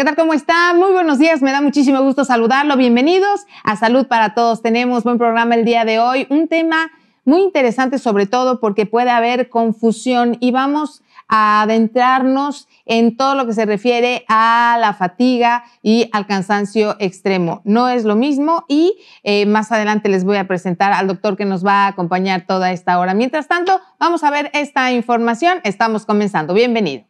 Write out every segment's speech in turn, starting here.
¿Qué tal? ¿Cómo está? Muy buenos días, me da muchísimo gusto saludarlo. Bienvenidos a Salud para Todos. Tenemos buen programa el día de hoy, un tema muy interesante sobre todo porque puede haber confusión y vamos a adentrarnos en todo lo que se refiere a la fatiga y al cansancio extremo. No es lo mismo y más adelante les voy a presentar al doctor que nos va a acompañar toda esta hora. Mientras tanto, vamos a ver esta información. Estamos comenzando. Bienvenido.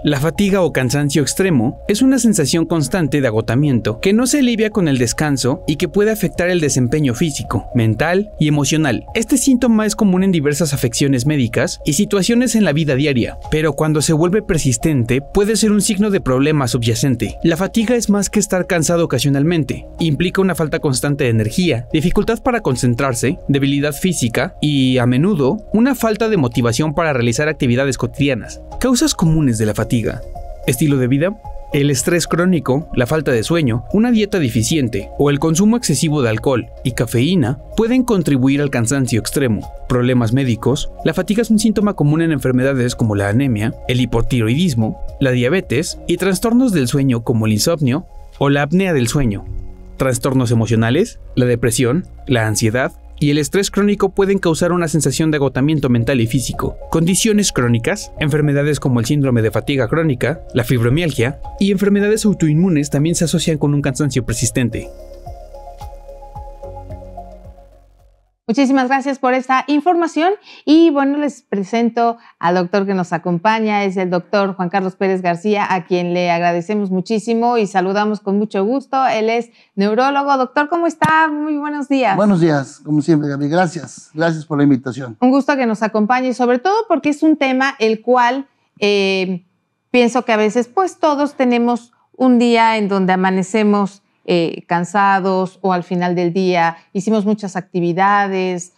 La fatiga o cansancio extremo es una sensación constante de agotamiento que no se alivia con el descanso y que puede afectar el desempeño físico, mental y emocional. Este síntoma es común en diversas afecciones médicas y situaciones en la vida diaria, pero cuando se vuelve persistente puede ser un signo de problema subyacente. La fatiga es más que estar cansado ocasionalmente, implica una falta constante de energía, dificultad para concentrarse, debilidad física y, a menudo, una falta de motivación para realizar actividades cotidianas. Causas comunes de la fatiga: estilo de vida, el estrés crónico, la falta de sueño, una dieta deficiente o el consumo excesivo de alcohol y cafeína pueden contribuir al cansancio extremo. Problemas médicos: la fatiga es un síntoma común en enfermedades como la anemia, el hipotiroidismo, la diabetes y trastornos del sueño como el insomnio o la apnea del sueño. Trastornos emocionales: la depresión, la ansiedad y el estrés crónico pueden causar una sensación de agotamiento mental y físico. Condiciones crónicas: enfermedades como el síndrome de fatiga crónica, la fibromialgia y enfermedades autoinmunes también se asocian con un cansancio persistente. Muchísimas gracias por esta información y bueno, les presento al doctor que nos acompaña, es el doctor Juan Carlos Pérez García, a quien le agradecemos muchísimo y saludamos con mucho gusto. Él es neurólogo. Doctor, ¿cómo está? Muy buenos días. Buenos días, como siempre, Gaby. Gracias por la invitación. Un gusto que nos acompañe, sobre todo porque es un tema el cual pienso que a veces pues todos tenemos un día en donde amanecemos cansados o al final del día hicimos muchas actividades,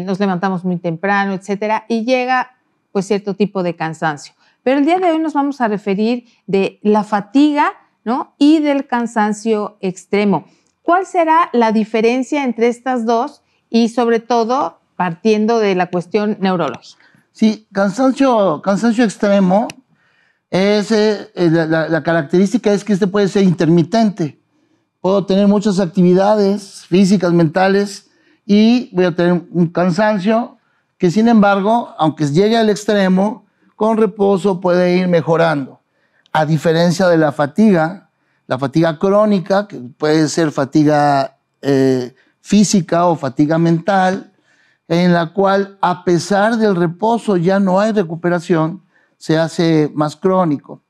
nos levantamos muy temprano, etcétera, y llega pues cierto tipo de cansancio. Pero el día de hoy nos vamos a referir de la fatiga, ¿no? Y del cansancio extremo. ¿Cuál será la diferencia entre estas dos y sobre todo partiendo de la cuestión neurológica? Sí, cansancio extremo es la característica es que este puede ser intermitente. Puedo tener muchas actividades físicas, mentales, y voy a tener un cansancio que, sin embargo, aunque llegue al extremo, con reposo puede ir mejorando. A diferencia de la fatiga crónica, que puede ser fatiga física o fatiga mental, en la cual, a pesar del reposo, ya no hay recuperación, se hace más crónico.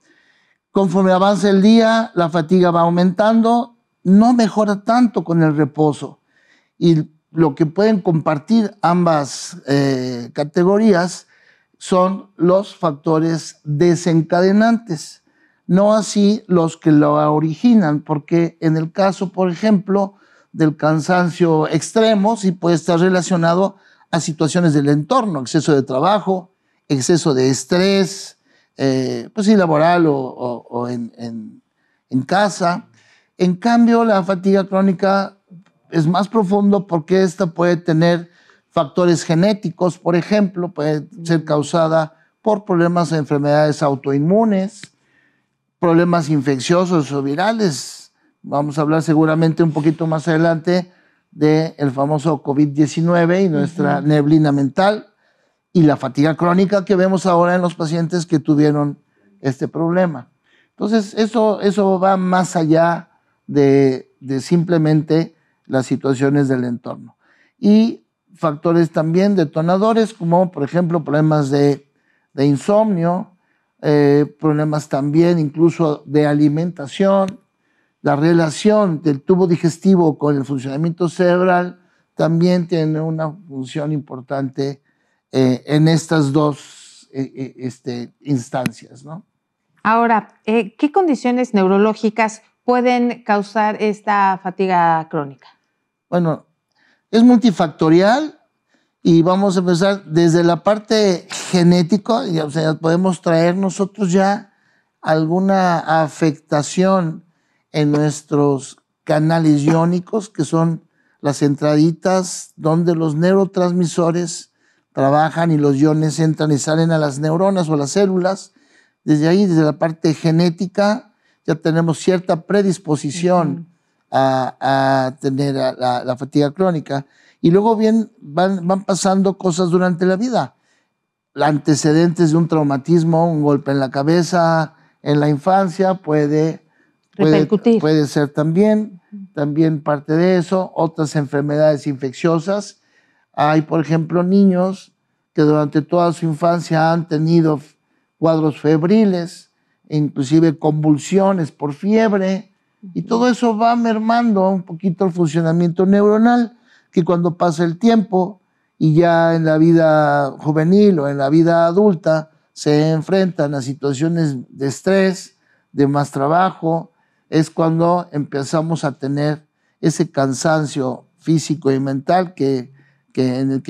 Conforme avanza el día, la fatiga va aumentando, no mejora tanto con el reposo. Y lo que pueden compartir ambas categorías son los factores desencadenantes, no así los que lo originan, porque en el caso, por ejemplo, del cansancio extremo, sí puede estar relacionado a situaciones del entorno, exceso de trabajo, exceso de estrés, pues sí, laboral o en casa. En cambio, la fatiga crónica es más profundo porque esta puede tener factores genéticos, por ejemplo, puede ser causada por problemas de enfermedades autoinmunes, problemas infecciosos o virales. Vamos a hablar seguramente un poquito más adelante del famoso COVID-19 y nuestra neblina mental y la fatiga crónica que vemos ahora en los pacientes que tuvieron este problema. Entonces, eso va más allá de simplemente las situaciones del entorno. Y factores también detonadores, como por ejemplo problemas de insomnio, problemas también incluso de alimentación, la relación del tubo digestivo con el funcionamiento cerebral también tiene una función importante en estas dos instancias, ¿no? Ahora, ¿qué condiciones neurológicas pueden causar esta fatiga crónica? Bueno, es multifactorial y vamos a empezar desde la parte genética, o sea, podemos traer nosotros ya alguna afectación en nuestros canales iónicos, que son las entraditas donde los neurotransmisores trabajan y los iones entran y salen a las neuronas o a las células. Desde ahí, desde la parte genética, ya tenemos cierta predisposición a tener la fatiga crónica. Y luego van pasando cosas durante la vida. Antecedentes de un traumatismo, un golpe en la cabeza en la infancia puede ser también parte de eso. Otras enfermedades infecciosas. Hay, por ejemplo, niños que durante toda su infancia han tenido cuadros febriles, inclusive convulsiones por fiebre, y todo eso va mermando un poquito el funcionamiento neuronal, que cuando pasa el tiempo y ya en la vida juvenil o en la vida adulta se enfrentan a situaciones de estrés, de más trabajo, es cuando empezamos a tener ese cansancio físico y mental en el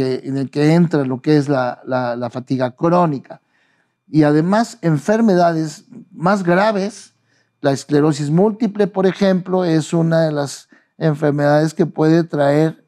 que entra lo que es la fatiga crónica. Y además enfermedades más graves, la esclerosis múltiple, por ejemplo, es una de las enfermedades que puede traer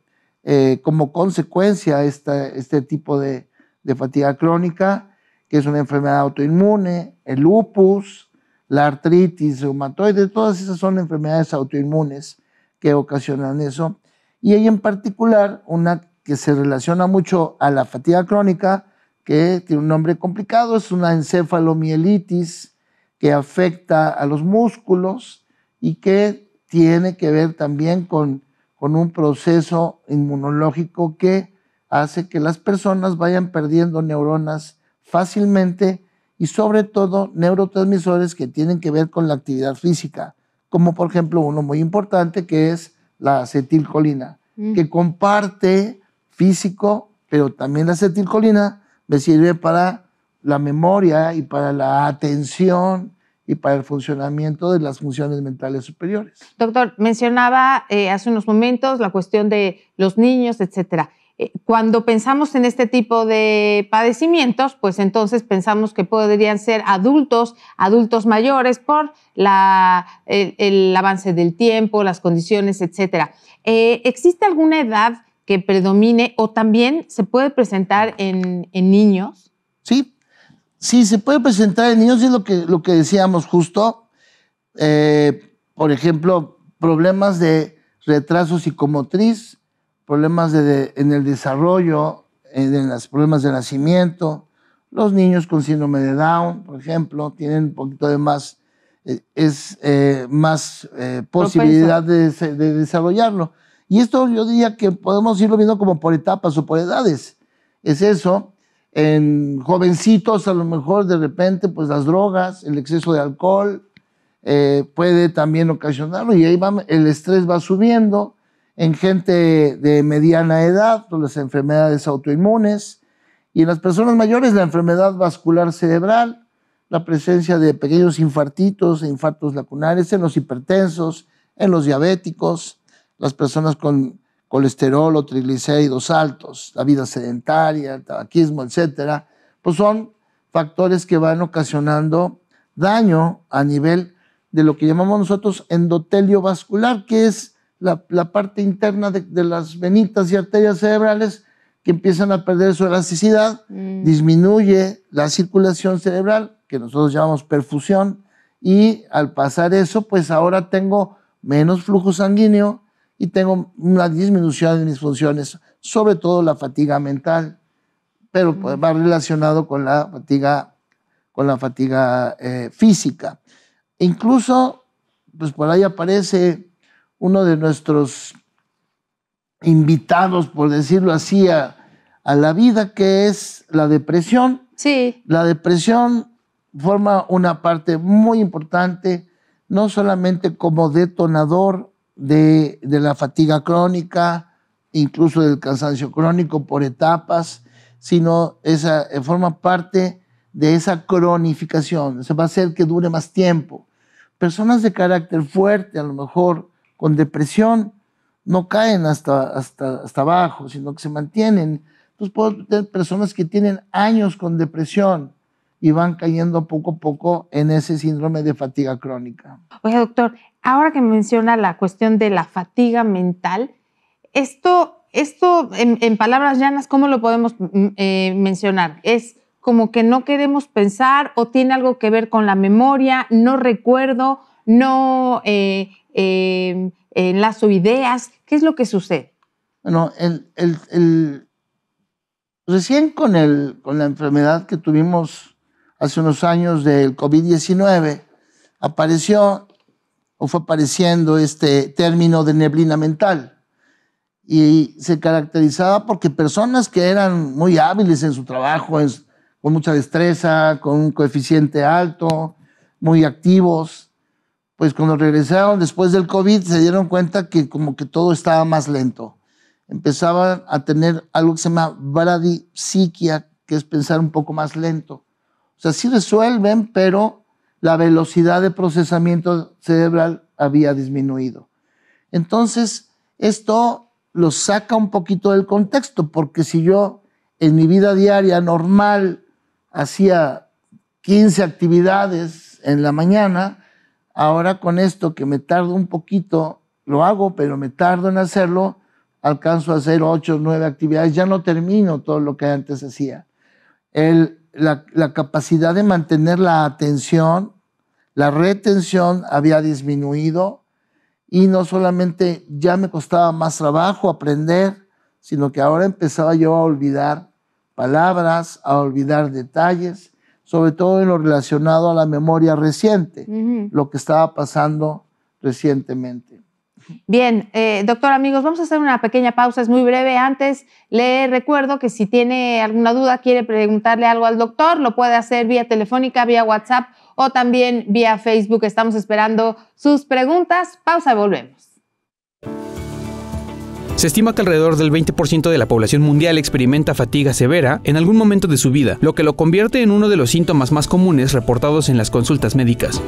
como consecuencia este tipo de fatiga crónica, que es una enfermedad autoinmune, el lupus, la artritis reumatoide, todas esas son enfermedades autoinmunes que ocasionan eso. Y hay en particular una que se relaciona mucho a la fatiga crónica, que tiene un nombre complicado, es una encefalomielitis que afecta a los músculos y que tiene que ver también con un proceso inmunológico que hace que las personas vayan perdiendo neuronas fácilmente y sobre todo neurotransmisores que tienen que ver con la actividad física, como por ejemplo uno muy importante que es la acetilcolina, que comparte físico, pero también la acetilcolina me sirve para la memoria y para la atención y para el funcionamiento de las funciones mentales superiores. Doctor, mencionaba hace unos momentos la cuestión de los niños, etcétera. Cuando pensamos en este tipo de padecimientos, pues entonces pensamos que podrían ser adultos mayores por el avance del tiempo, las condiciones, etcétera. ¿Existe alguna edad que predomine o también se puede presentar en niños? Sí, se puede presentar en niños, y es lo que decíamos justo. Por ejemplo, problemas de retraso psicomotriz, problemas en el desarrollo, en los problemas de nacimiento. Los niños con síndrome de Down, por ejemplo, tienen un poquito de más posibilidad de desarrollarlo. Y esto yo diría que podemos irlo viendo como por etapas o por edades. Es eso. En jovencitos, a lo mejor de repente, pues las drogas, el exceso de alcohol puede también ocasionarlo, y ahí el estrés va subiendo. En gente de mediana edad, pues las enfermedades autoinmunes, y en las personas mayores la enfermedad vascular cerebral, la presencia de pequeños infartitos e infartos lacunares en los hipertensos, en los diabéticos, las personas con colesterol o triglicéridos altos, la vida sedentaria, el tabaquismo, etcétera, pues son factores que van ocasionando daño a nivel de lo que llamamos nosotros endotelio vascular, que es la parte interna de las venitas y arterias cerebrales, que empiezan a perder su elasticidad, disminuye la circulación cerebral, que nosotros llamamos perfusión, y al pasar eso, pues ahora tengo menos flujo sanguíneo y tengo una disminución de mis funciones, sobre todo la fatiga mental, pero pues va relacionado con la fatiga física. Incluso, pues por ahí aparece uno de nuestros invitados, por decirlo así, a la vida, que es la depresión. Sí. La depresión forma una parte muy importante, no solamente como detonador de la fatiga crónica, incluso del cansancio crónico por etapas, sino forma parte de esa cronificación. Se va a hacer que dure más tiempo. Personas de carácter fuerte, a lo mejor con depresión, no caen hasta abajo, sino que se mantienen. Entonces puedo tener personas que tienen años con depresión y van cayendo poco a poco en ese síndrome de fatiga crónica. Oye, doctor, ahora que menciona la cuestión de la fatiga mental, esto Esto, en palabras llanas, ¿cómo lo podemos mencionar? ¿Es como que no queremos pensar o tiene algo que ver con la memoria? No recuerdo, no enlazo ideas. ¿Qué es lo que sucede? Bueno, recién con la enfermedad que tuvimos hace unos años del COVID-19, apareció o fue apareciendo este término de neblina mental. Y se caracterizaba porque personas que eran muy hábiles en su trabajo, con mucha destreza, con un coeficiente alto, muy activos, pues cuando regresaron después del COVID se dieron cuenta que como que todo estaba más lento. Empezaban a tener algo que se llama bradipsiquia, que es pensar un poco más lento. O sea, sí resuelven, pero la velocidad de procesamiento cerebral había disminuido. Entonces, esto los saca un poquito del contexto, porque si yo en mi vida diaria normal hacía 15 actividades en la mañana, ahora con esto que me tardo un poquito, lo hago, pero me tardo en hacerlo, alcanzo a hacer 8 o 9 actividades, ya no termino todo lo que antes hacía. La capacidad de mantener la atención, la retención había disminuido, y no solamente ya me costaba más trabajo aprender, sino que ahora empezaba yo a olvidar palabras, a olvidar detalles, sobre todo en lo relacionado a la memoria reciente, lo que estaba pasando recientemente. Bien, doctor, amigos, vamos a hacer una pequeña pausa, es muy breve. Antes, le recuerdo que si tiene alguna duda, quiere preguntarle algo al doctor, lo puede hacer vía telefónica, vía WhatsApp o también vía Facebook. Estamos esperando sus preguntas. Pausa y volvemos. Se estima que alrededor del 20% de la población mundial experimenta fatiga severa en algún momento de su vida, lo que lo convierte en uno de los síntomas más comunes reportados en las consultas médicas.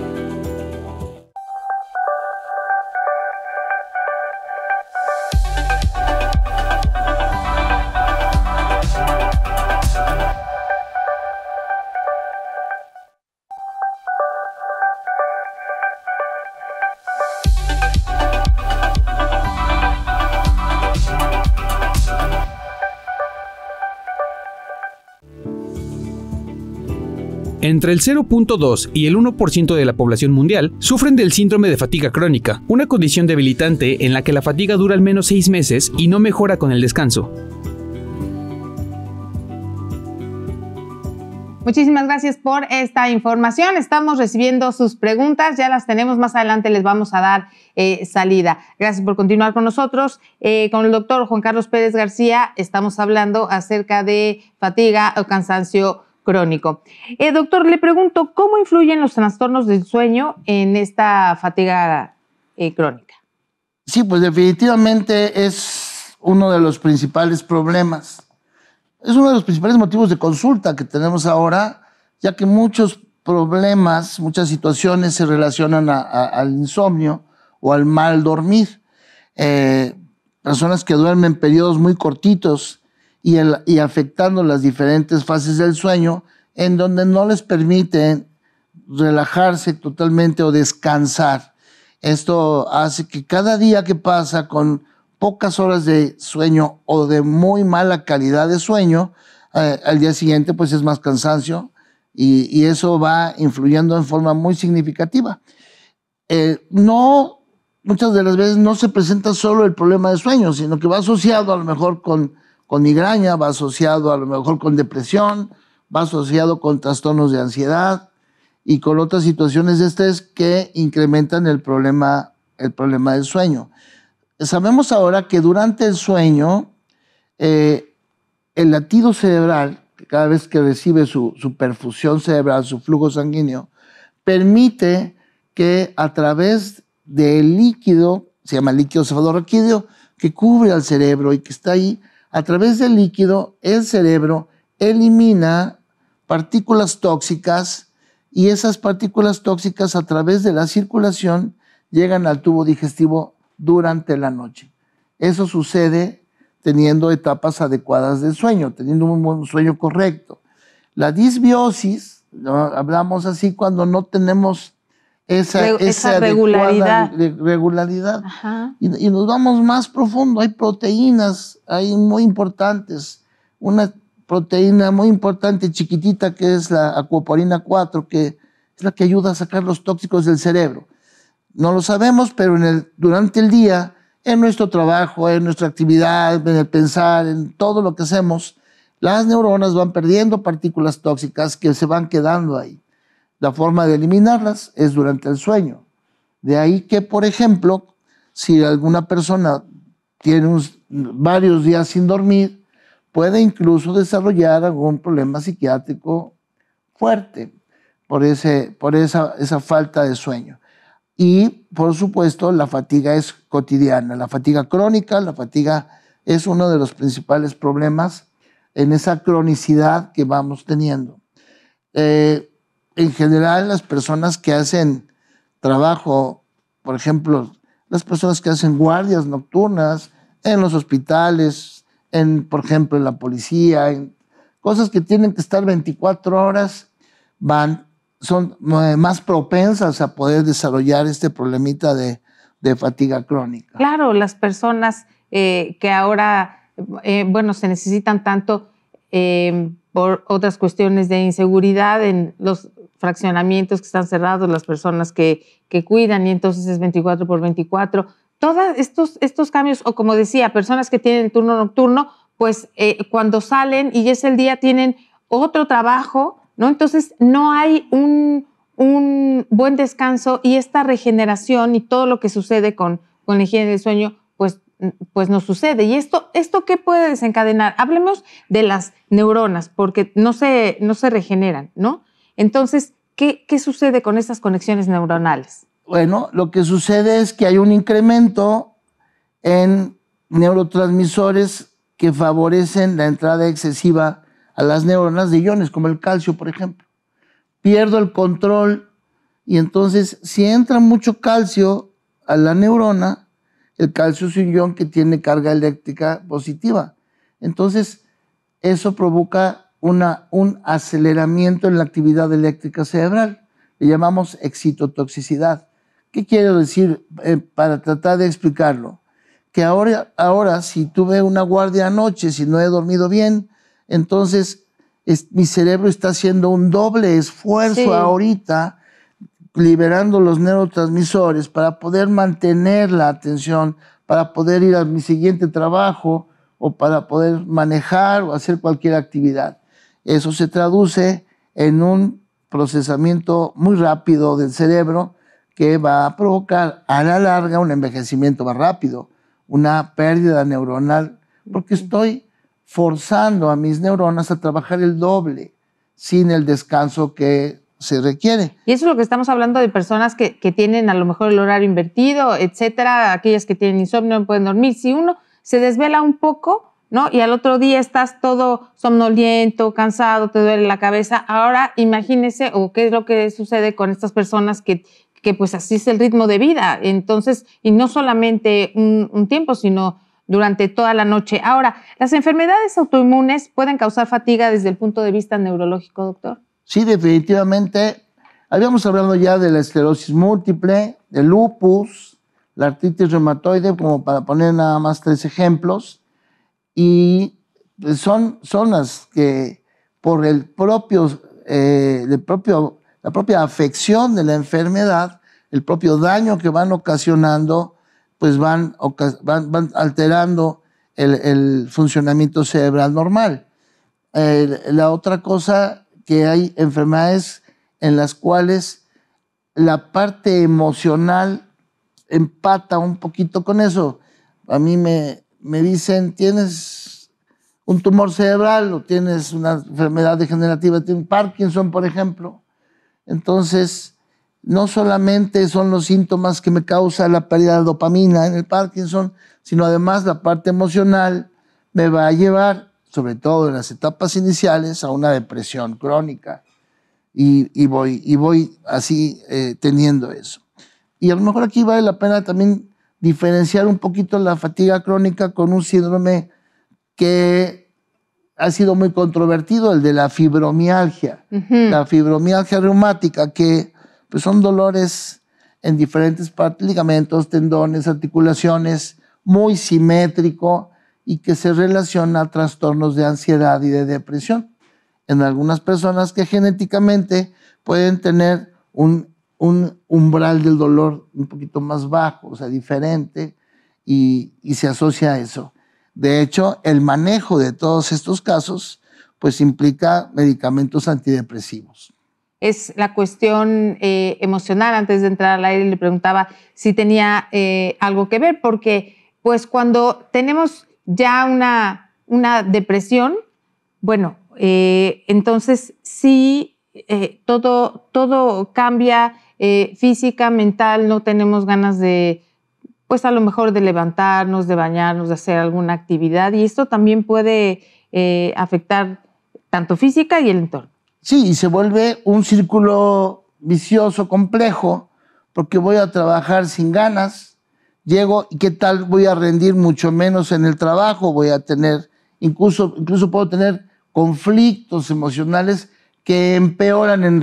Entre el 0.2 y el 1% de la población mundial sufren del síndrome de fatiga crónica, una condición debilitante en la que la fatiga dura al menos 6 meses y no mejora con el descanso. Muchísimas gracias por esta información. Estamos recibiendo sus preguntas, ya las tenemos, más adelante les vamos a dar salida. Gracias por continuar con nosotros. Con el doctor Juan Carlos Pérez García estamos hablando acerca de fatiga o cansancio crónico. Doctor, le pregunto, ¿cómo influyen los trastornos del sueño en esta fatiga crónica? Sí, pues definitivamente es uno de los principales problemas. Es uno de los principales motivos de consulta que tenemos ahora, ya que muchos problemas, muchas situaciones se relacionan al insomnio o al mal dormir. Personas que duermen periodos muy cortitos y afectando las diferentes fases del sueño, en donde no les permiten relajarse totalmente o descansar. Esto hace que cada día que pasa con pocas horas de sueño o de muy mala calidad de sueño, al día siguiente pues es más cansancio y eso va influyendo en forma muy significativa. Muchas de las veces no se presenta solo el problema de sueño, sino que va asociado a lo mejor con migraña, va asociado a lo mejor con depresión, va asociado con trastornos de ansiedad y con otras situaciones de estrés que incrementan el problema del sueño. Sabemos ahora que durante el sueño, el latido cerebral, cada vez que recibe su perfusión cerebral, su flujo sanguíneo, permite que a través del líquido, se llama líquido cefalorraquídeo, que cubre al cerebro y que está ahí, a través del líquido, el cerebro elimina partículas tóxicas y esas partículas tóxicas a través de la circulación llegan al tubo digestivo durante la noche. Eso sucede teniendo etapas adecuadas del sueño, teniendo un buen sueño correcto. La disbiosis, ¿no? Hablamos así cuando no tenemos esa regularidad. Regularidad. Y nos vamos más profundo. Hay proteínas ahí muy importantes. Una proteína muy importante, chiquitita, que es la acuoporina 4, que es la que ayuda a sacar los tóxicos del cerebro. No lo sabemos, pero durante el día, en nuestro trabajo, en nuestra actividad, en el pensar, en todo lo que hacemos, las neuronas van perdiendo partículas tóxicas que se van quedando ahí. La forma de eliminarlas es durante el sueño. De ahí que, por ejemplo, si alguna persona tiene varios días sin dormir, puede incluso desarrollar algún problema psiquiátrico fuerte por esa falta de sueño. Y, por supuesto, la fatiga es cotidiana. La fatiga crónica, la fatiga es uno de los principales problemas en esa cronicidad que vamos teniendo. En general, las personas que hacen trabajo, por ejemplo, las personas que hacen guardias nocturnas en los hospitales, por ejemplo, en la policía, en cosas que tienen que estar 24 horas, son más propensas a poder desarrollar este problemita de fatiga crónica. Claro, las personas que ahora, se necesitan tanto por otras cuestiones de inseguridad en los fraccionamientos que están cerrados, las personas que cuidan y entonces es 24 por 24. Todos estos cambios, o como decía, personas que tienen turno nocturno, pues cuando salen y es el día tienen otro trabajo, ¿no? Entonces no hay un buen descanso y esta regeneración y todo lo que sucede con la higiene del sueño, pues no sucede. ¿Y esto qué puede desencadenar? Hablemos de las neuronas, porque no se regeneran, ¿no? Entonces, ¿qué sucede con estas conexiones neuronales? Bueno, lo que sucede es que hay un incremento en neurotransmisores que favorecen la entrada excesiva a las neuronas de iones, como el calcio, por ejemplo. Pierdo el control y entonces, si entra mucho calcio a la neurona, el calcio es un ion que tiene carga eléctrica positiva. Entonces, eso provoca un aceleramiento en la actividad eléctrica cerebral. Le llamamos excitotoxicidad. ¿Qué quiero decir para tratar de explicarlo? Que ahora si tuve una guardia anoche, si no he dormido bien, entonces mi cerebro está haciendo un doble esfuerzo ahorita, liberando los neurotransmisores para poder mantener la atención, para poder ir a mi siguiente trabajo o para poder manejar o hacer cualquier actividad. Eso se traduce en un procesamiento muy rápido del cerebro que va a provocar a la larga un envejecimiento más rápido, una pérdida neuronal, porque estoy forzando a mis neuronas a trabajar el doble sin el descanso que se requiere. Y eso es lo que estamos hablando de personas que tienen a lo mejor el horario invertido, etcétera, aquellas que tienen insomnio, no pueden dormir. Si uno se desvela un poco, ¿no? Y al otro día estás todo somnoliento, cansado, te duele la cabeza. Ahora imagínese, o qué es lo que sucede con estas personas que pues así es el ritmo de vida. Entonces, y no solamente un tiempo, sino durante toda la noche. Ahora, ¿las enfermedades autoinmunes pueden causar fatiga desde el punto de vista neurológico, doctor? Sí, definitivamente. Habíamos hablado ya de la esclerosis múltiple, del lupus, la artritis reumatoide, como para poner nada más 3 ejemplos. Y son las que por la propia afección de la enfermedad, el propio daño que van ocasionando, pues van alterando el funcionamiento cerebral normal. La otra cosa, que hay enfermedades en las cuales la parte emocional empata un poquito con eso. A mí me dicen, tienes un tumor cerebral o tienes una enfermedad degenerativa, tienes Parkinson, por ejemplo. Entonces, no solamente son los síntomas que me causa la pérdida de dopamina en el Parkinson, sino además la parte emocional me va a llevar, sobre todo en las etapas iniciales, a una depresión crónica. Y voy así teniendo eso. Y a lo mejor aquí vale la pena también diferenciar un poquito la fatiga crónica con un síndrome que ha sido muy controvertido, el de la fibromialgia. La fibromialgia reumática, que pues son dolores en diferentes partes, ligamentos, tendones, articulaciones, muy simétrico y que se relaciona a trastornos de ansiedad y de depresión. En algunas personas que genéticamente pueden tener un umbral del dolor un poquito más bajo, o sea, diferente, y se asocia a eso. De hecho, el manejo de todos estos casos pues implica medicamentos antidepresivos. Es la cuestión emocional. Antes de entrar al aire le preguntaba si tenía algo que ver, porque pues cuando tenemos ya una depresión, bueno, entonces sí, todo cambia, física, mental, no tenemos ganas de, pues a lo mejor de levantarnos, de bañarnos, de hacer alguna actividad, y esto también puede afectar tanto física y el entorno. Sí, y se vuelve un círculo vicioso, complejo, porque voy a trabajar sin ganas, llego y qué tal voy a rendir mucho menos en el trabajo, voy a tener, incluso puedo tener conflictos emocionales que empeoran en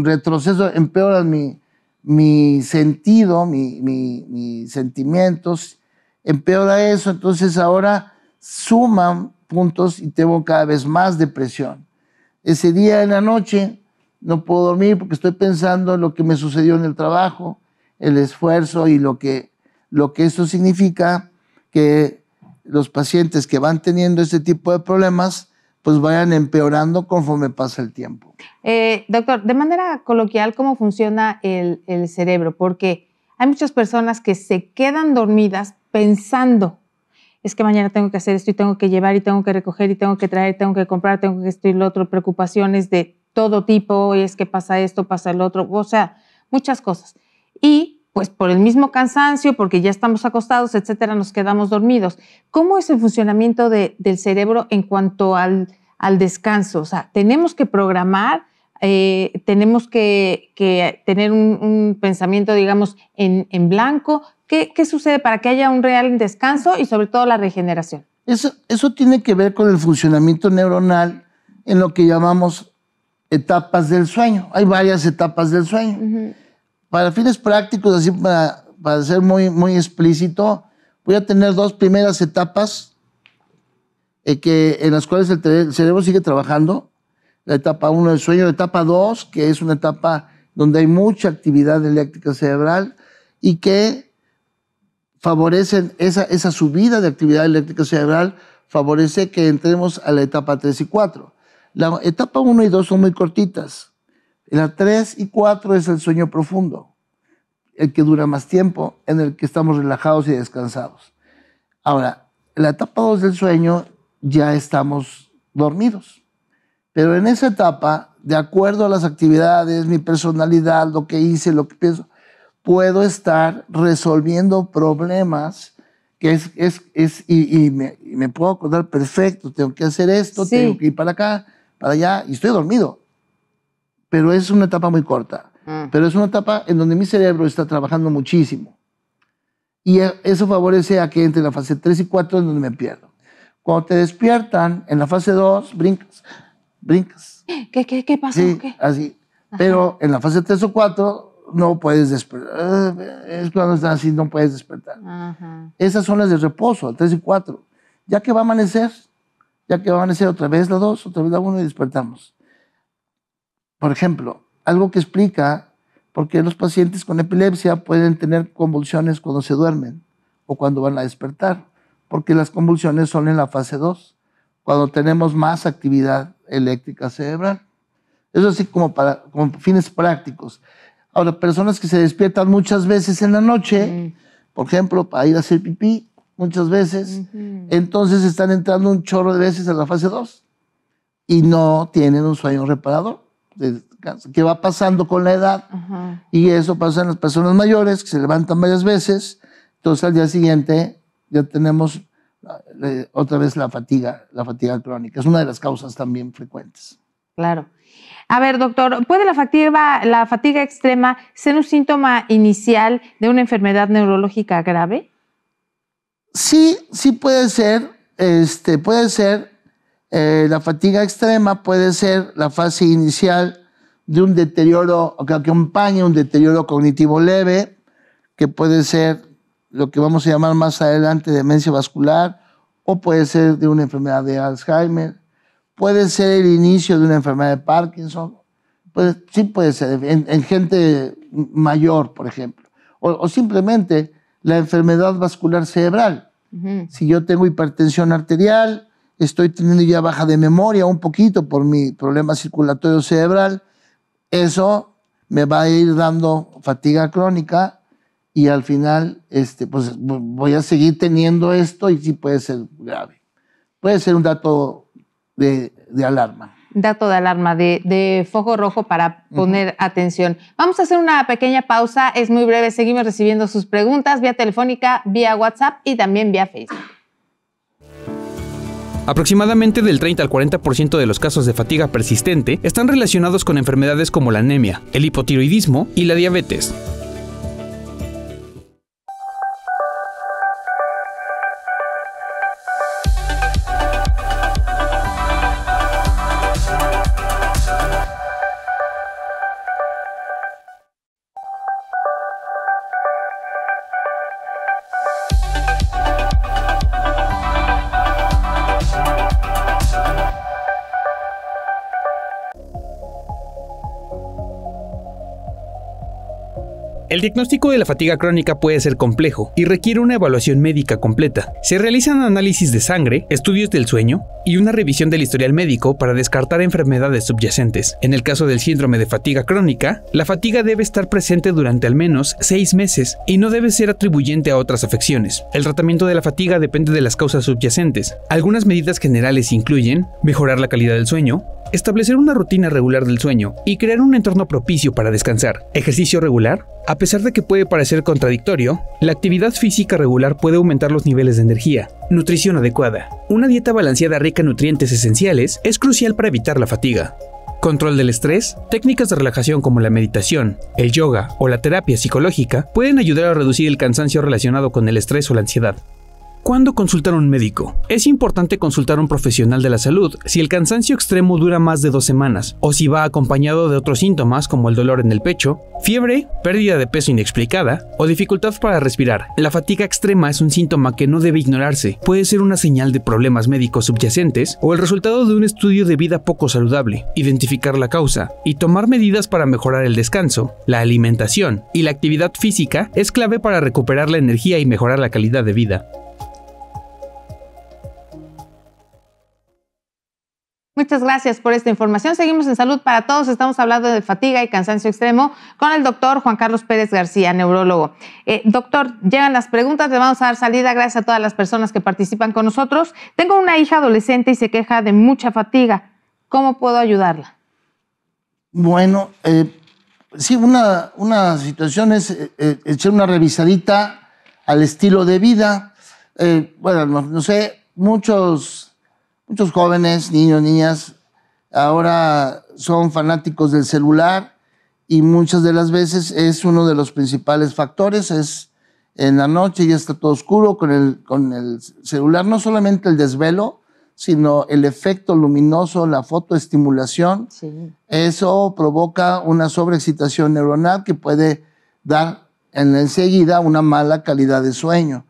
retroceso, empeoran mi sentido, mis sentimientos, empeora eso, entonces ahora suman puntos y tengo cada vez más depresión. Ese día en la noche no puedo dormir porque estoy pensando en lo que me sucedió en el trabajo, el esfuerzo y lo que esto significa que los pacientes que van teniendo este tipo de problemas pues vayan empeorando conforme pasa el tiempo. Doctor, de manera coloquial, ¿cómo funciona el cerebro? Porque hay muchas personas que se quedan dormidas pensando, es que mañana tengo que hacer esto y tengo que llevar y tengo que recoger y tengo que traer, tengo que comprar, tengo que esto y lo otro, preocupaciones de todo tipo, y es que pasa esto, pasa el otro, o sea, muchas cosas. Y pues por el mismo cansancio, porque ya estamos acostados, etcétera, nos quedamos dormidos. ¿Cómo es el funcionamiento del cerebro en cuanto al descanso? O sea, tenemos que programar, tenemos que tener un pensamiento, digamos, en blanco. ¿Qué sucede para que haya un real descanso y sobre todo la regeneración? Eso tiene que ver con el funcionamiento neuronal en lo que llamamos etapas del sueño. Hay varias etapas del sueño. Uh-huh. Para fines prácticos, así para ser muy explícito, voy a tener dos primeras etapas en las cuales el cerebro sigue trabajando. La etapa 1 del sueño, la etapa 2, que es una etapa donde hay mucha actividad eléctrica cerebral y que favorecen esa subida de actividad eléctrica cerebral, favorece que entremos a la etapa 3 y 4. La etapa 1 y 2 son muy cortitas. La 3 y 4 es el sueño profundo, el que dura más tiempo, en el que estamos relajados y descansados. Ahora, en la etapa 2 del sueño ya estamos dormidos. Pero en esa etapa, de acuerdo a las actividades, mi personalidad, lo que hice, lo que pienso, puedo estar resolviendo problemas y me puedo acordar perfecto, tengo que hacer esto, sí, tengo que ir para acá, para allá, y estoy dormido. Pero es una etapa muy corta. Pero es una etapa en donde mi cerebro está trabajando muchísimo. Y eso favorece a que entre la fase 3 y 4 en donde me pierdo. Cuando te despiertan en la fase 2, brincas. ¿Qué pasó? Sí, ¿Qué? así. Ajá. Pero en la fase 3 o 4 no puedes despertar. Es cuando estás así, no puedes despertar. Ajá. Esas son las de reposo, el 3 y 4. Ya que va a amanecer otra vez la 2, otra vez la 1 y despertamos. Por ejemplo, algo que explica por qué los pacientes con epilepsia pueden tener convulsiones cuando se duermen o cuando van a despertar, porque las convulsiones son en la fase 2, cuando tenemos más actividad eléctrica cerebral. Eso así como fines prácticos. Ahora, personas que se despiertan muchas veces en la noche, por ejemplo, para ir a hacer pipí, muchas veces, entonces están entrando un chorro de veces a la fase 2 y no tienen un sueño reparador. Que va pasando con la edad. Ajá. Y eso pasa en las personas mayores que se levantan varias veces, entonces al día siguiente ya tenemos otra vez la fatiga crónica. Es una de las causas también frecuentes. Claro. A ver, doctor, ¿puede la fatiga extrema ser un síntoma inicial de una enfermedad neurológica grave? Sí puede ser. Puede ser. La fatiga extrema puede ser la fase inicial de un deterioro, que acompaña un deterioro cognitivo leve, que puede ser lo que vamos a llamar más adelante demencia vascular, o puede ser de una enfermedad de Alzheimer, puede ser el inicio de una enfermedad de Parkinson, sí puede ser en gente mayor, por ejemplo, o simplemente la enfermedad vascular cerebral. Si yo tengo hipertensión arterial, estoy teniendo ya baja de memoria un poquito por mi problema circulatorio cerebral, eso me va a ir dando fatiga crónica y al final pues voy a seguir teniendo esto y sí puede ser grave. Puede ser un dato de alarma. Dato de alarma, de foco rojo para poner atención. Vamos a hacer una pequeña pausa, es muy breve, seguimos recibiendo sus preguntas vía telefónica, vía WhatsApp y también vía Facebook. Aproximadamente del 30 al 40% de los casos de fatiga persistente están relacionados con enfermedades como la anemia, el hipotiroidismo y la diabetes. El diagnóstico de la fatiga crónica puede ser complejo y requiere una evaluación médica completa. Se realizan análisis de sangre, estudios del sueño y una revisión del historial médico para descartar enfermedades subyacentes. En el caso del síndrome de fatiga crónica, la fatiga debe estar presente durante al menos 6 meses y no debe ser atribuyente a otras afecciones. El tratamiento de la fatiga depende de las causas subyacentes. Algunas medidas generales incluyen mejorar la calidad del sueño, establecer una rutina regular del sueño y crear un entorno propicio para descansar. Ejercicio regular. A pesar de que puede parecer contradictorio, la actividad física regular puede aumentar los niveles de energía. Nutrición adecuada. Una dieta balanceada rica en nutrientes esenciales es crucial para evitar la fatiga. Control del estrés. Técnicas de relajación como la meditación, el yoga o la terapia psicológica pueden ayudar a reducir el cansancio relacionado con el estrés o la ansiedad. ¿Cuándo consultar a un médico? Es importante consultar a un profesional de la salud si el cansancio extremo dura más de 2 semanas o si va acompañado de otros síntomas como el dolor en el pecho, fiebre, pérdida de peso inexplicada o dificultad para respirar. La fatiga extrema es un síntoma que no debe ignorarse. Puede ser una señal de problemas médicos subyacentes o el resultado de un estudio de vida poco saludable. Identificar la causa y tomar medidas para mejorar el descanso, la alimentación y la actividad física es clave para recuperar la energía y mejorar la calidad de vida. Muchas gracias por esta información. Seguimos en Salud para Todos. Estamos hablando de fatiga y cansancio extremo con el doctor Juan Carlos Pérez García, neurólogo. Doctor, llegan las preguntas, le vamos a dar salida. Gracias a todas las personas que participan con nosotros. Tengo una hija adolescente y se queja de mucha fatiga. ¿Cómo puedo ayudarla? Bueno, sí, una situación es echar una revisadita al estilo de vida. Bueno, no sé, muchos jóvenes, niños, niñas, ahora son fanáticos del celular y muchas de las veces es uno de los principales factores. Es en la noche ya está todo oscuro con el celular, no solamente el desvelo, sino el efecto luminoso, la fotoestimulación. Sí. Eso provoca una sobreexcitación neuronal que puede dar enseguida una mala calidad de sueño.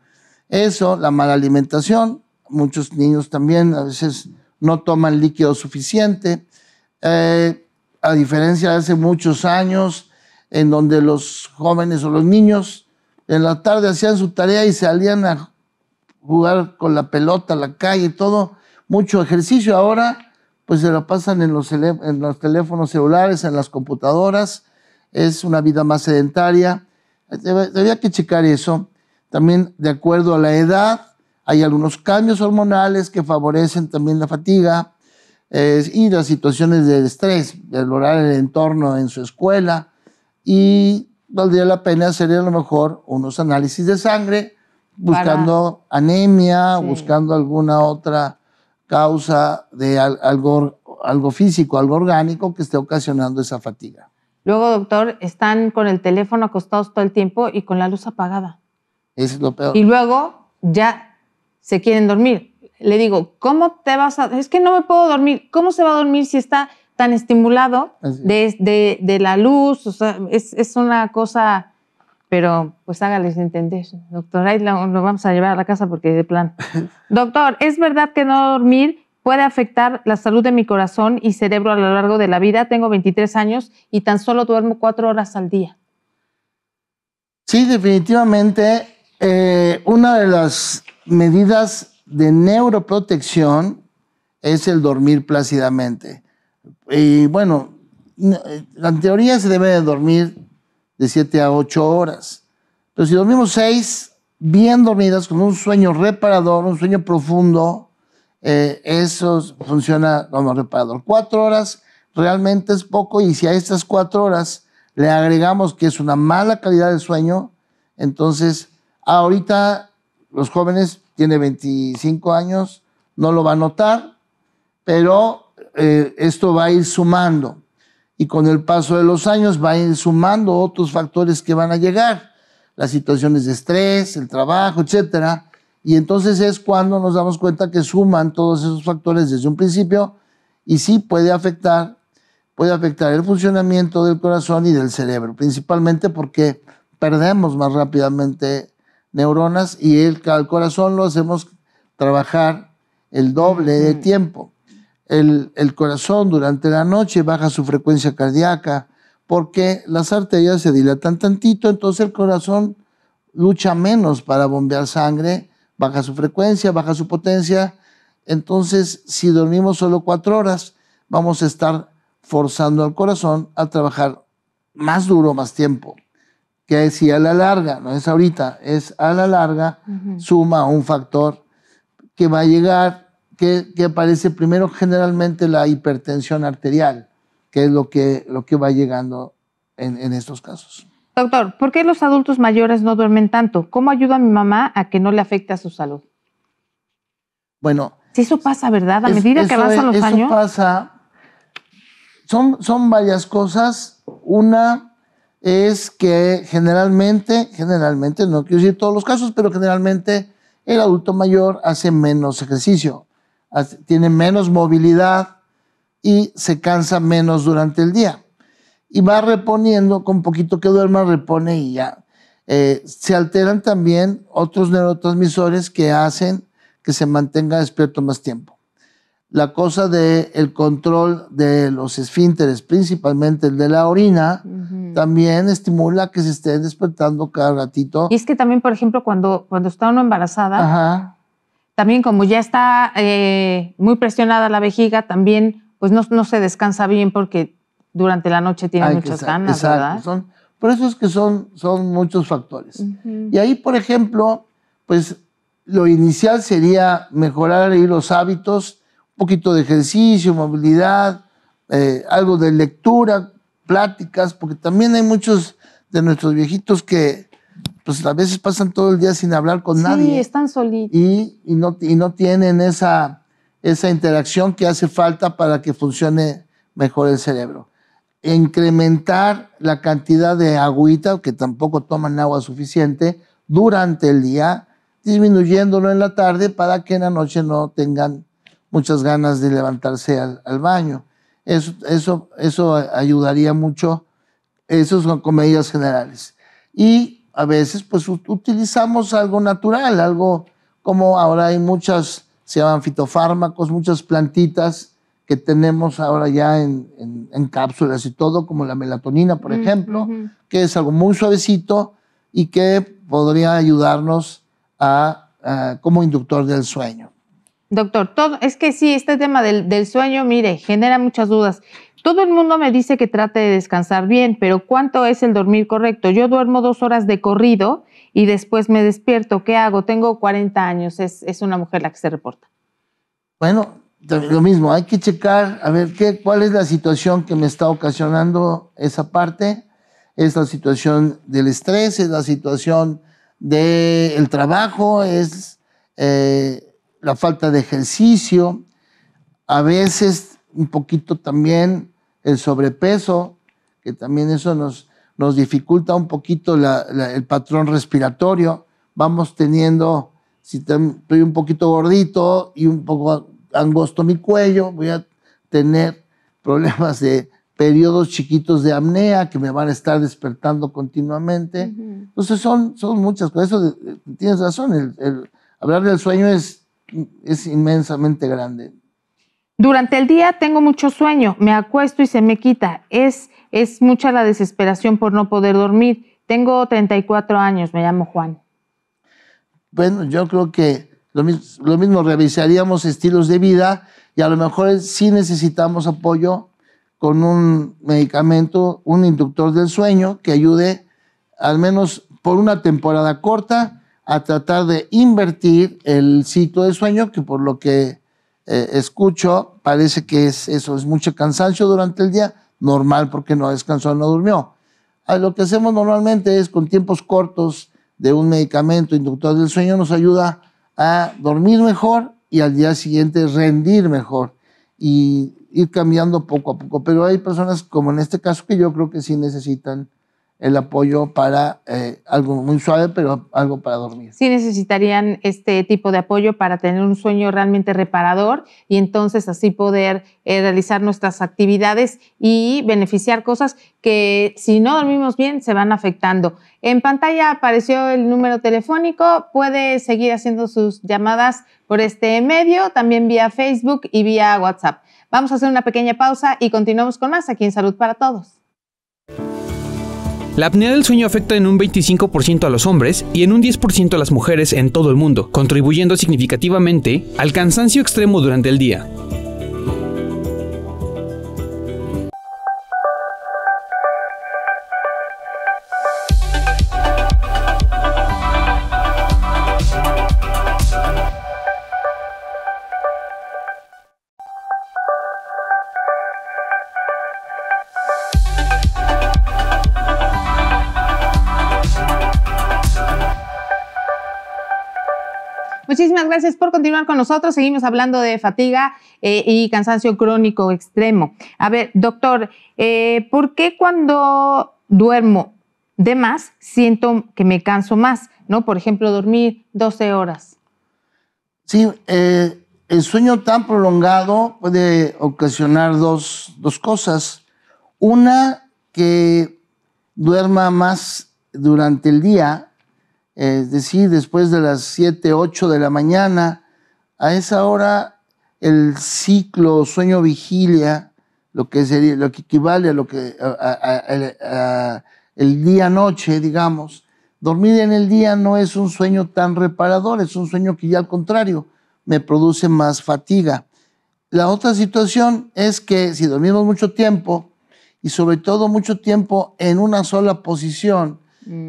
Eso, la mala alimentación. Muchos niños también a veces no toman líquido suficiente, a diferencia de hace muchos años en donde los jóvenes o los niños en la tarde hacían su tarea y salían a jugar con la pelota a la calle, todo, mucho ejercicio. Ahora pues se lo pasan en los teléfonos celulares, en las computadoras. Es una vida más sedentaria. Había que checar eso. También de acuerdo a la edad, hay algunos cambios hormonales que favorecen también la fatiga y las situaciones de estrés, valorar el entorno en su escuela, y valdría la pena hacer a lo mejor unos análisis de sangre buscando anemia, sí, buscando alguna otra causa de algo físico, algo orgánico que esté ocasionando esa fatiga. Luego, doctor, están con el teléfono acostados todo el tiempo y con la luz apagada. Eso es lo peor. Y luego ya se quieren dormir. Le digo, ¿cómo te vas a...? Es que no me puedo dormir. ¿Cómo se va a dormir si está tan estimulado de la luz, o sea, es una cosa, pero pues hágales entender, doctor, ahí lo vamos a llevar a la casa porque de plan. Doctor, ¿es verdad que no dormir puede afectar la salud de mi corazón y cerebro a lo largo de la vida? Tengo 23 años y tan solo duermo 4 horas al día. Sí, definitivamente. Una de las medidas de neuroprotección es el dormir plácidamente. Y bueno, en teoría se debe de dormir de 7 a 8 horas. Pero si dormimos 6 bien dormidas, con un sueño reparador, un sueño profundo, eso funciona como reparador. 4 horas realmente es poco, y si a estas 4 horas le agregamos que es una mala calidad de sueño, entonces ahorita los jóvenes, tiene 25 años, no lo va a notar, pero esto va a ir sumando, y con el paso de los años va a ir sumando otros factores que van a llegar, las situaciones de estrés, el trabajo, etcétera, y entonces es cuando nos damos cuenta que suman todos esos factores desde un principio, y sí puede afectar el funcionamiento del corazón y del cerebro, principalmente porque perdemos más rápidamente neuronas, y al corazón lo hacemos trabajar el doble de tiempo. El corazón durante la noche baja su frecuencia cardíaca porque las arterias se dilatan tantito, entonces el corazón lucha menos para bombear sangre, baja su frecuencia, baja su potencia. Entonces, si dormimos solo 4 horas, vamos a estar forzando al corazón a trabajar más duro, más tiempo. Que si a la larga, no es ahorita, es a la larga, suma un factor que va a llegar, que aparece primero generalmente la hipertensión arterial, que es lo que va llegando en estos casos. Doctor, ¿por qué los adultos mayores no duermen tanto? ¿Cómo ayuda a mi mamá a que no le afecte a su salud? Bueno. Si eso pasa, ¿verdad? A medida que avanzan los años. Eso pasa. Son varias cosas. Una es que generalmente, no quiero decir todos los casos, pero generalmente el adulto mayor hace menos ejercicio, tiene menos movilidad y se cansa menos durante el día. Y va reponiendo, con poquito que duerma, repone y ya. Se alteran también otros neurotransmisores que hacen que se mantenga despierto más tiempo. La cosa del control de los esfínteres, principalmente el de la orina, también estimula que se estén despertando cada ratito. Y es que también, por ejemplo, cuando está uno embarazada, también como ya está muy presionada la vejiga, también pues no se descansa bien porque durante la noche tiene muchas ganas, exacto, ¿verdad? Por eso es que son muchos factores. Y ahí, por ejemplo, pues lo inicial sería mejorar ahí los hábitos, un poquito de ejercicio, movilidad, algo de lectura, pláticas, porque también hay muchos de nuestros viejitos que pues a veces pasan todo el día sin hablar con nadie. Sí, están solitos. Y no tienen esa interacción que hace falta para que funcione mejor el cerebro. Incrementar la cantidad de agüita, que tampoco toman agua suficiente, durante el día, disminuyéndolo en la tarde para que en la noche no tengan muchas ganas de levantarse al baño. Eso ayudaría mucho. Eso son con medidas generales. Y a veces pues utilizamos algo natural, algo como ahora hay muchas, se llaman fitofármacos, muchas plantitas que tenemos ahora ya en cápsulas y todo, como la melatonina, por ejemplo, que es algo muy suavecito y que podría ayudarnos como inductor del sueño. Doctor, es que sí, este tema del sueño, mire, genera muchas dudas. Todo el mundo me dice que trate de descansar bien, pero ¿cuánto es el dormir correcto? Yo duermo 2 horas de corrido y después me despierto. ¿Qué hago? Tengo 40 años, es una mujer la que se reporta. Bueno, lo mismo, hay que checar a ver cuál es la situación que me está ocasionando esa parte. Es la situación del estrés, es la situación del trabajo, es la falta de ejercicio, a veces un poquito también el sobrepeso, que también eso nos dificulta un poquito el patrón respiratorio. Vamos teniendo, si estoy un poquito gordito y un poco angosto mi cuello, voy a tener problemas de periodos chiquitos de apnea que me van a estar despertando continuamente. Entonces son muchas cosas. Eso tienes razón, hablar del sueño es inmensamente grande. Durante el día tengo mucho sueño, me acuesto y se me quita. Es mucha la desesperación por no poder dormir. Tengo 34 años, me llamo Juan. Bueno, yo creo que lo mismo revisaríamos estilos de vida y a lo mejor sí necesitamos apoyo con un medicamento, un inductor del sueño que ayude al menos por una temporada corta a tratar de invertir el ciclo de sueño, que por lo que escucho parece que es mucho cansancio durante el día, normal porque no descansó, no durmió. Lo que hacemos normalmente es con tiempos cortos de un medicamento inductor del sueño nos ayuda a dormir mejor y al día siguiente rendir mejor y ir cambiando poco a poco. Pero hay personas como en este caso que yo creo que sí necesitan el apoyo para algo muy suave, pero algo para dormir. Sí necesitarían este tipo de apoyo para tener un sueño realmente reparador y entonces así poder realizar nuestras actividades y beneficiar cosas que si no dormimos bien se van afectando. En pantalla apareció el número telefónico, puede seguir haciendo sus llamadas por este medio, también vía Facebook y vía WhatsApp. Vamos a hacer una pequeña pausa y continuamos con más aquí en Salud para Todos. La apnea del sueño afecta en un 25% a los hombres y en un 10% a las mujeres en todo el mundo, contribuyendo significativamente al cansancio extremo durante el día. Muchísimas gracias por continuar con nosotros. Seguimos hablando de fatiga y cansancio crónico extremo. A ver, doctor, ¿por qué cuando duermo de más siento que me canso más? ¿No? Por ejemplo, dormir 12 horas. Sí, el sueño tan prolongado puede ocasionar dos cosas. Una, que duerma más durante el día, es decir, después de las 7, 8 de la mañana. A esa hora el ciclo sueño-vigilia, lo que equivale a lo que el día-noche, digamos. Dormir en el día no es un sueño tan reparador, es un sueño que ya al contrario me produce más fatiga. La otra situación es que si dormimos mucho tiempo y sobre todo mucho tiempo en una sola posición,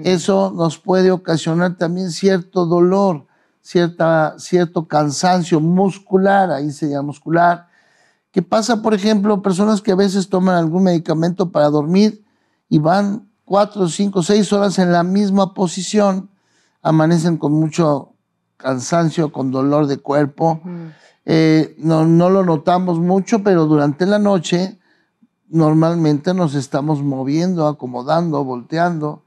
eso nos puede ocasionar también cierto dolor, cierto cansancio muscular, ahí sería muscular. ¿Qué pasa, por ejemplo, personas que a veces toman algún medicamento para dormir y van 4, 5, 6 horas en la misma posición, amanecen con mucho cansancio, con dolor de cuerpo? No lo notamos mucho, pero durante la noche normalmente nos estamos moviendo, acomodando, volteando.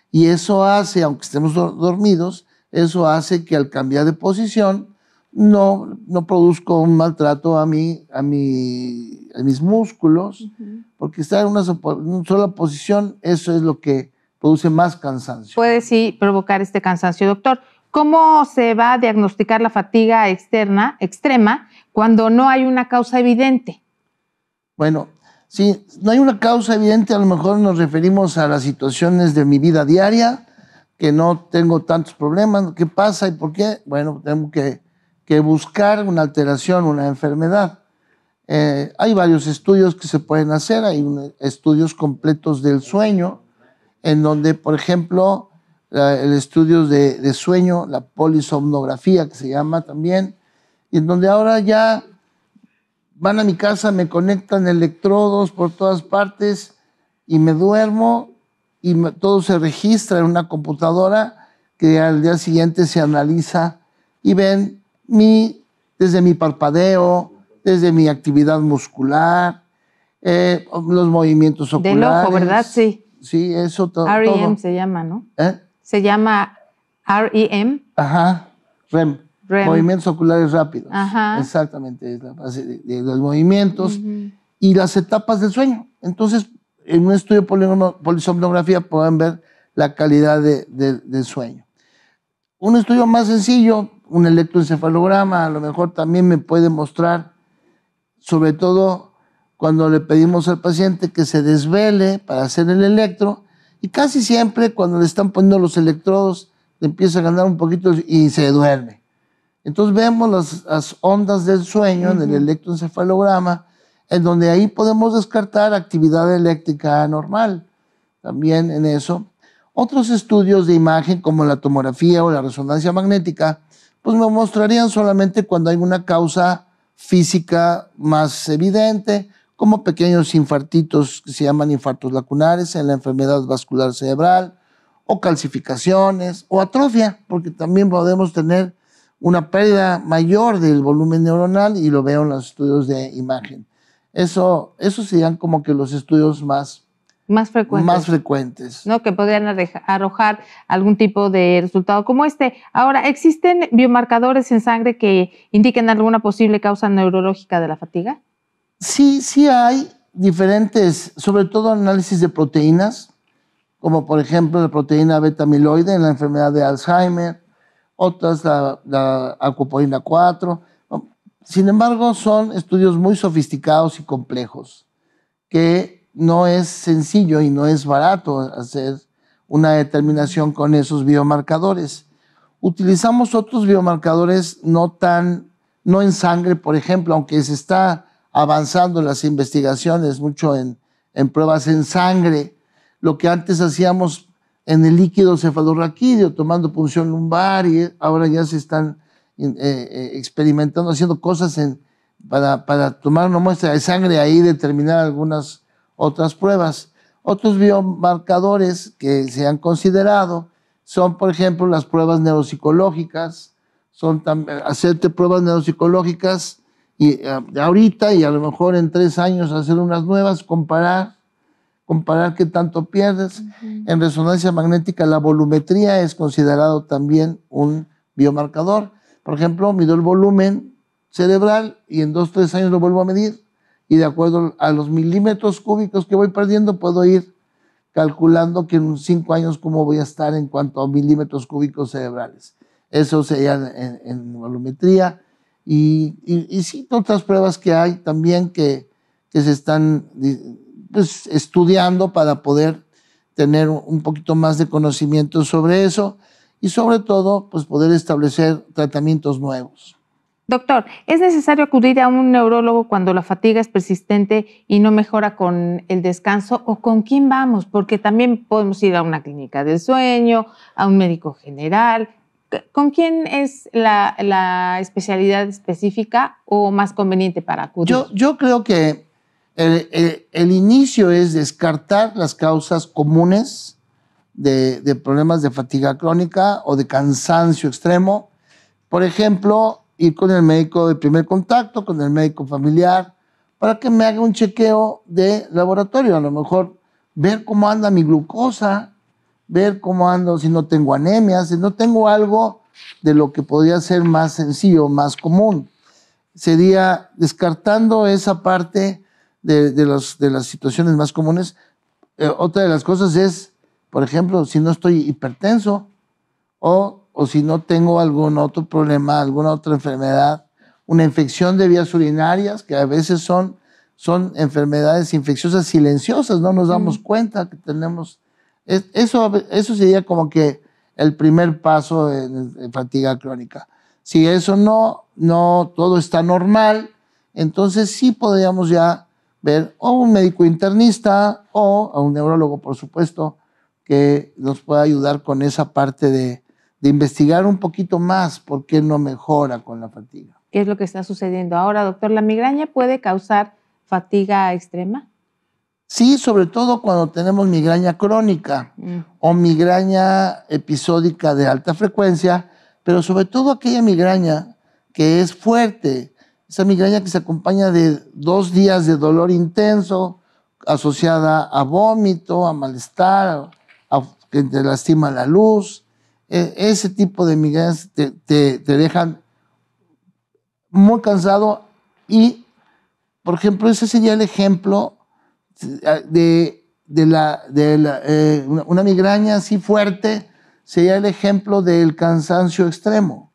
Y eso hace, aunque estemos dormidos, eso hace que al cambiar de posición no produzca un maltrato a mis músculos, porque estar en una sola posición, eso es lo que produce más cansancio. Puede sí provocar este cansancio, doctor. ¿Cómo se va a diagnosticar la fatiga extrema cuando no hay una causa evidente? Bueno, si no hay una causa evidente, a lo mejor nos referimos a las situaciones de mi vida diaria, que no tengo tantos problemas. ¿Qué pasa y por qué? Bueno, tengo que buscar una alteración, una enfermedad. Hay varios estudios que se pueden hacer, hay estudios completos del sueño, en donde, por ejemplo, el estudio de sueño, la polisomnografía que se llama también, y en donde ahora ya van a mi casa, me conectan electrodos por todas partes y me duermo y todo se registra en una computadora que al día siguiente se analiza y ven desde mi parpadeo, desde mi actividad muscular, los movimientos oculares. Del ojo, ¿verdad? Sí. Sí, eso todo. REM se llama, ¿no? Se llama REM. Ajá, REM. Movimientos oculares rápidos. Ajá. Exactamente, es la base de los movimientos. y las etapas del sueño. Entonces, en un estudio de polisomnografía pueden ver la calidad del sueño. Un estudio más sencillo, un electroencefalograma, a lo mejor también me puede mostrar, sobre todo cuando le pedimos al paciente que se desvele para hacer el electro, y casi siempre cuando le están poniendo los electrodos, le empieza a ganar un poquito y se duerme. Entonces vemos las ondas del sueño en el electroencefalograma, en donde ahí podemos descartar actividad eléctrica anormal, también en eso. Otros estudios de imagen como la tomografía o la resonancia magnética, pues me mostrarían solamente cuando hay una causa física más evidente, como pequeños infartitos que se llaman infartos lacunares en la enfermedad vascular cerebral, o calcificaciones, o atrofia, porque también podemos tener una pérdida mayor del volumen neuronal y lo veo en los estudios de imagen. Eso serían como que los estudios más frecuentes. ¿No? Que podrían arrojar algún tipo de resultado como este. Ahora, ¿existen biomarcadores en sangre que indiquen alguna posible causa neurológica de la fatiga? Sí hay diferentes, sobre todo análisis de proteínas, como por ejemplo la proteína beta-amiloide en la enfermedad de Alzheimer, otras la alcopolina 4. Sin embargo, son estudios muy sofisticados y complejos, que no es sencillo y no es barato hacer una determinación con esos biomarcadores. Utilizamos otros biomarcadores no en sangre, por ejemplo, aunque se está avanzando las investigaciones mucho en pruebas en sangre, lo que antes hacíamos en el líquido cefalorraquídeo, tomando punción lumbar, y ahora ya se están experimentando, haciendo cosas para tomar una muestra de sangre ahí y determinar algunas otras pruebas. Otros biomarcadores que se han considerado son, por ejemplo, las pruebas neuropsicológicas, hacerte pruebas neuropsicológicas y ahorita y a lo mejor en 3 años hacer unas nuevas, comparar qué tanto pierdes. En resonancia magnética la volumetría es considerado también un biomarcador. Por ejemplo, mido el volumen cerebral y en 2 o 3 años lo vuelvo a medir y de acuerdo a los milímetros cúbicos que voy perdiendo puedo ir calculando que en 5 años cómo voy a estar en cuanto a milímetros cúbicos cerebrales. Eso sería en volumetría. Y sí, otras pruebas que hay también que se están pues, estudiando para poder tener un poquito más de conocimiento sobre eso y sobre todo pues, poder establecer tratamientos nuevos. Doctor, ¿es necesario acudir a un neurólogo cuando la fatiga es persistente y no mejora con el descanso? ¿O con quién vamos? Porque también podemos ir a una clínica del sueño, a un médico general. ¿Con quién es la especialidad específica o más conveniente para acudir? Yo creo que el inicio es descartar las causas comunes de problemas de fatiga crónica o de cansancio extremo. Por ejemplo, ir con el médico de primer contacto, con el médico familiar, para que me haga un chequeo de laboratorio. A lo mejor ver cómo anda mi glucosa, ver cómo ando, si no tengo anemia, si no tengo algo de lo que podría ser más sencillo, más común. Sería descartando esa parte de las situaciones más comunes. Otra de las cosas es, por ejemplo, si no estoy hipertenso o si no tengo algún otro problema, alguna otra enfermedad, una infección de vías urinarias, que a veces son enfermedades infecciosas silenciosas, no nos damos cuenta que tenemos. Eso sería como que el primer paso en fatiga crónica. Si eso no todo está normal, entonces sí podríamos ya ver o un médico internista o a un neurólogo, por supuesto, que nos pueda ayudar con esa parte de investigar un poquito más por qué no mejora con la fatiga. ¿Qué es lo que está sucediendo ahora, doctor? ¿La migraña puede causar fatiga extrema? Sí, sobre todo cuando tenemos migraña crónica o migraña episódica de alta frecuencia, pero sobre todo aquella migraña que es fuerte, esa migraña que se acompaña de 2 días de dolor intenso, asociada a vómito, a malestar, que te lastima la luz. Ese tipo de migrañas te dejan muy cansado y por ejemplo, ese sería el ejemplo de una migraña así fuerte, sería el ejemplo del cansancio extremo,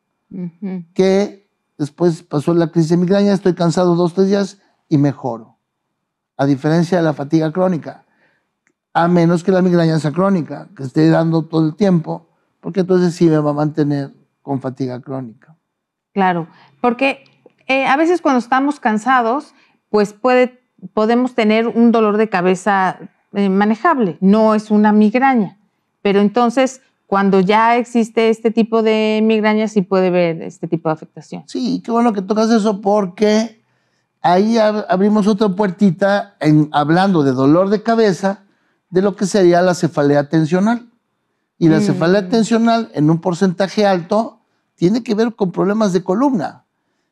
que después pasó la crisis de migraña, estoy cansado 2 o 3 días y mejoro, a diferencia de la fatiga crónica, a menos que la migraña sea crónica, que esté dando todo el tiempo, porque entonces sí me va a mantener con fatiga crónica. Claro, porque a veces cuando estamos cansados, pues podemos tener un dolor de cabeza manejable, no es una migraña, pero entonces cuando ya existe este tipo de migraña sí puede haber este tipo de afectación. Sí, qué bueno que tocas eso porque ahí abrimos otra puertita hablando de dolor de cabeza, de lo que sería la cefalea tensional. Y la cefalea tensional en un porcentaje alto tiene que ver con problemas de columna.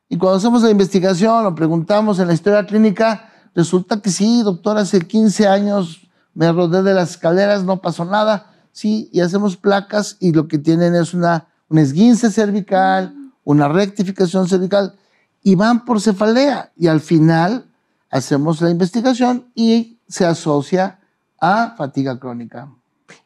Y cuando hacemos la investigación o preguntamos en la historia clínica, resulta que sí, doctor, hace 15 años me rodé de las escaleras, no pasó nada. Sí, y hacemos placas y lo que tienen es un esguince cervical, una rectificación cervical y van por cefalea. Y al final hacemos la investigación y se asocia a fatiga crónica.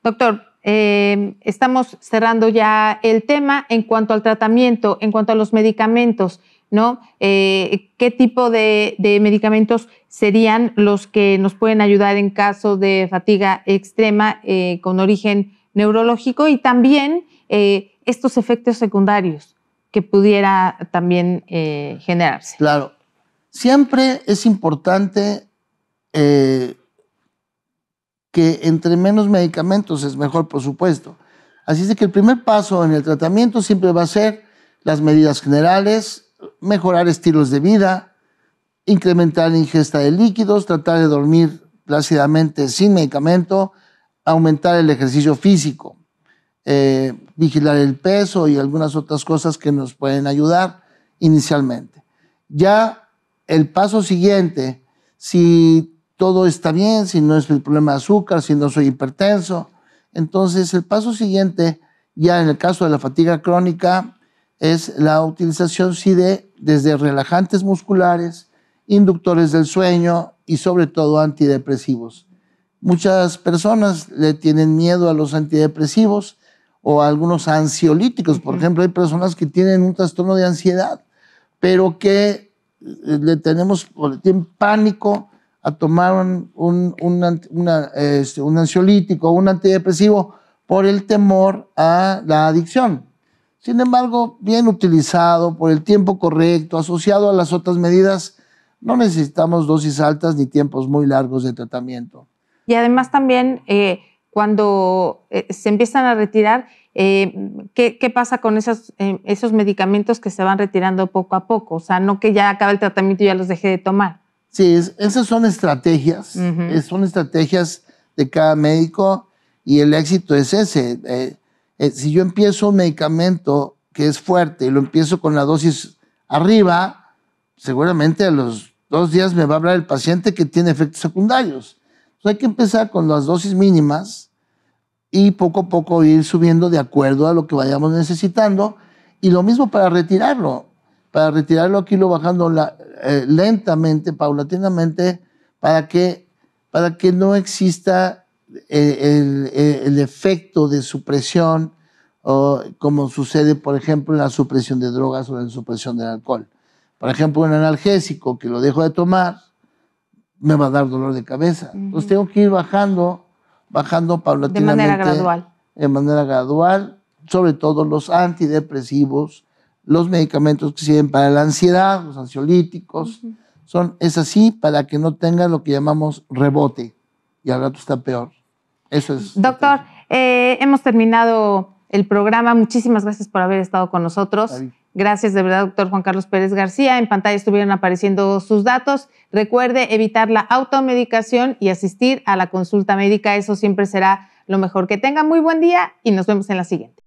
Doctor, estamos cerrando ya el tema en cuanto al tratamiento, en cuanto a los medicamentos, ¿no? ¿Qué tipo de medicamentos serían los que nos pueden ayudar en caso de fatiga extrema con origen neurológico y también estos efectos secundarios que pudiera también generarse? Claro, siempre es importante que entre menos medicamentos es mejor, por supuesto. Así es que el primer paso en el tratamiento siempre va a ser las medidas generales, mejorar estilos de vida, incrementar la ingesta de líquidos, tratar de dormir plácidamente sin medicamento, aumentar el ejercicio físico, vigilar el peso y algunas otras cosas que nos pueden ayudar inicialmente. Ya el paso siguiente, si todo está bien, si no es el problema de azúcar, si no soy hipertenso, entonces el paso siguiente, ya en el caso de la fatiga crónica, es la utilización desde relajantes musculares, inductores del sueño y sobre todo antidepresivos. Muchas personas le tienen miedo a los antidepresivos o a algunos ansiolíticos. Por ejemplo, hay personas que tienen un trastorno de ansiedad, pero que tienen pánico a tomar un ansiolítico o un antidepresivo por el temor a la adicción. Sin embargo, bien utilizado, por el tiempo correcto, asociado a las otras medidas, no necesitamos dosis altas ni tiempos muy largos de tratamiento. Y además también cuando se empiezan a retirar, ¿qué pasa con esos medicamentos que se van retirando poco a poco? O sea, no que ya acabe el tratamiento y ya los deje de tomar. Sí, esas son estrategias, son estrategias de cada médico y el éxito es ese. Si yo empiezo un medicamento que es fuerte y lo empiezo con la dosis arriba, seguramente a los 2 días me va a hablar el paciente que tiene efectos secundarios. Entonces hay que empezar con las dosis mínimas y poco a poco ir subiendo de acuerdo a lo que vayamos necesitando. Y lo mismo para retirarlo. Para retirarlo aquí lo bajando lentamente, paulatinamente, para que no exista el efecto de supresión, como sucede, por ejemplo, en la supresión de drogas o en la supresión del alcohol. Por ejemplo, un analgésico que lo dejo de tomar, me va a dar dolor de cabeza. Entonces tengo que ir bajando paulatinamente. De manera gradual. De manera gradual, sobre todo los antidepresivos, los medicamentos que sirven para la ansiedad, los ansiolíticos, es así para que no tengan lo que llamamos rebote y al rato está peor. Eso es. Doctor, hemos terminado el programa. Muchísimas gracias por haber estado con nosotros. Gracias de verdad, doctor Juan Carlos Pérez García. En pantalla estuvieron apareciendo sus datos. Recuerde evitar la automedicación y asistir a la consulta médica. Eso siempre será lo mejor. Que tenga muy buen día y nos vemos en la siguiente.